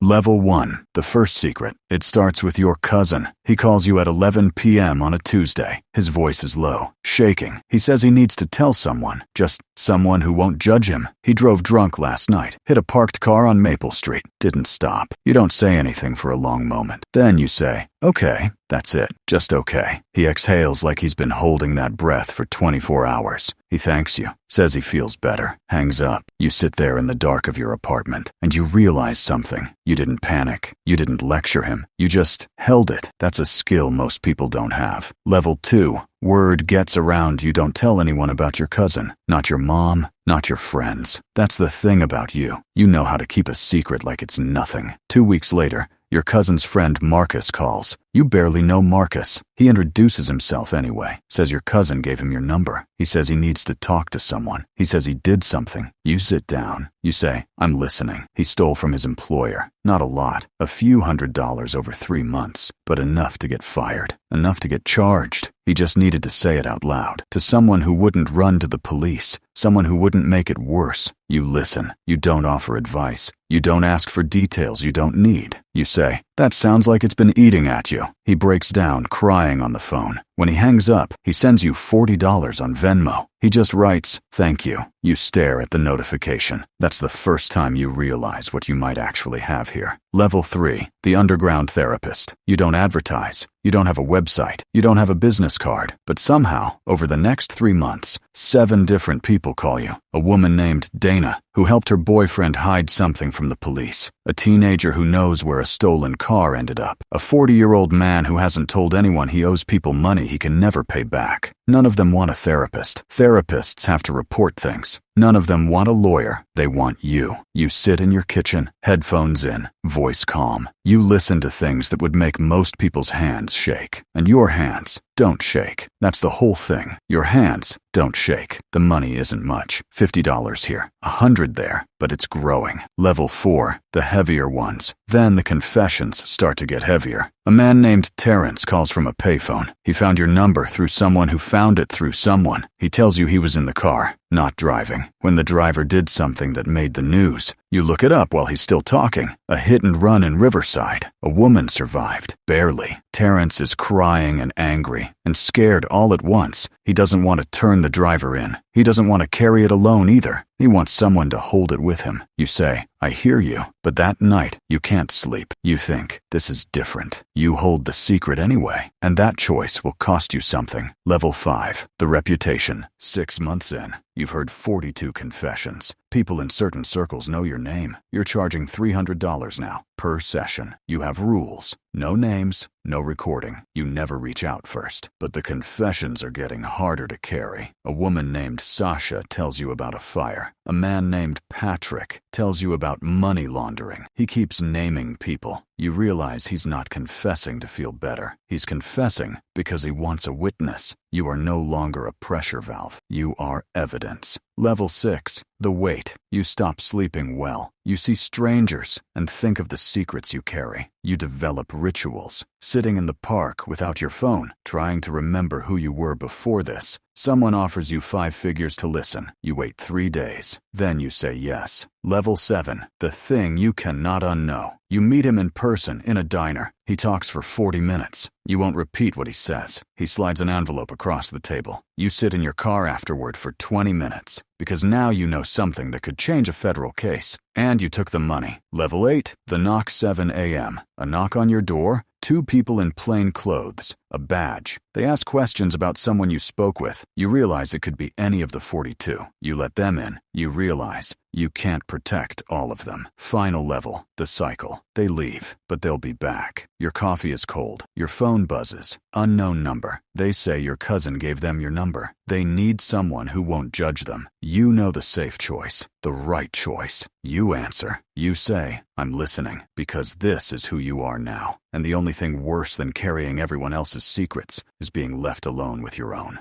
Level 1, the first secret. It starts with your cousin. He calls you at 11 p.m. on a Tuesday. His voice is low, shaking. He says he needs to tell someone, just someone who won't judge him. He drove drunk last night, hit a parked car on Maple Street, didn't stop. You don't say anything for a long moment. Then you say, okay, that's it, just okay. He exhales like he's been holding that breath for 24 hours. He thanks you, says he feels better, hangs up. You sit there in the dark of your apartment, and you realize something. You didn't panic. You didn't lecture him. You just held it. That's a skill most people don't have. Level 2. Word gets around you don't tell anyone about your cousin. Not your mom, not your friends. That's the thing about you. You know how to keep a secret like it's nothing. 2 weeks later, your cousin's friend Marcus calls. You barely know Marcus. He introduces himself anyway, says your cousin gave him your number. He says he needs to talk to someone. He says he did something. You sit down. You say, I'm listening. He stole from his employer. Not a lot, a few $100s over 3 months, but enough to get fired, enough to get charged. He just needed to say it out loud, to someone who wouldn't run to the police, someone who wouldn't make it worse. You listen. You don't offer advice. You don't ask for details you don't need. You say, that sounds like it's been eating at you. He breaks down, crying on the phone. When he hangs up, he sends you $40 on Venmo. He just writes, thank you. You stare at the notification. That's the first time you realize what you might actually have here. Level 3, the underground therapist. You don't advertise. You don't have a website. You don't have a business card. But somehow, over the next 3 months, 7 different people call you. A woman named Dana, who helped her boyfriend hide something from the police. A teenager who knows where a stolen car ended up. A 40-year-old man who hasn't told anyone he owes people money he can never pay back. None of them want a therapist. Therapists have to report things. None of them want a lawyer. They want you. You sit in your kitchen, headphones in, voice calm. You listen to things that would make most people's hands shake. And your hands don't shake. That's the whole thing. Your hands don't shake. The money isn't much. $50 here, $100 there, but it's growing. Level 4, the heavier ones. Then the confessions start to get heavier. A man named Terrence calls from a payphone. He found your number through someone who found it through someone. He tells you he was in the car, not driving. When the driver did something that made the news, you look it up while he's still talking. A hit and run in Riverside. A woman survived. Barely. Terrence is crying and angry and scared all at once. He doesn't want to turn the driver in. He doesn't want to carry it alone either. He wants someone to hold it with him. You say, I hear you, but that night you can't sleep. You think, this is different. You hold the secret anyway, and that choice will cost you something. Level 5, the reputation. 6 months in, you've heard 42 confessions. People in certain circles know your name. You're charging $300 now, per session. You have rules. No names, no recording. You never reach out first. But the confessions are getting harder to carry. A woman named Sasha tells you about a fire. A man named Patrick tells you about money laundering. He keeps naming people. You realize he's not confessing to feel better. He's confessing because he wants a witness. You are no longer a pressure valve. You are evidence. Level 6, the weight. You stop sleeping well. You see strangers and think of the secrets you carry. You develop rituals. Sitting in the park without your phone, trying to remember who you were before this. Someone offers you 5 figures to listen. You wait 3 days. Then you say yes. Level 7, the thing you cannot unknow. You meet him in person in a diner. He talks for 40 minutes. You won't repeat what he says. He slides an envelope across the table. You sit in your car afterward for 20 minutes, because now you know something that could change a federal case. And you took the money. Level 8, the knock 7 a.m. A knock on your door, 2 people in plain clothes, a badge. They ask questions about someone you spoke with. You realize it could be any of the 42. You let them in. You realize you can't protect all of them. Final level, the cycle. They leave, but they'll be back. Your coffee is cold. Your phone buzzes. Unknown number. They say your cousin gave them your number. They need someone who won't judge them. You know the safe choice, the right choice. You answer. You say, I'm listening, because this is who you are now. And the only thing worse than carrying everyone else's secrets is being left alone with your own.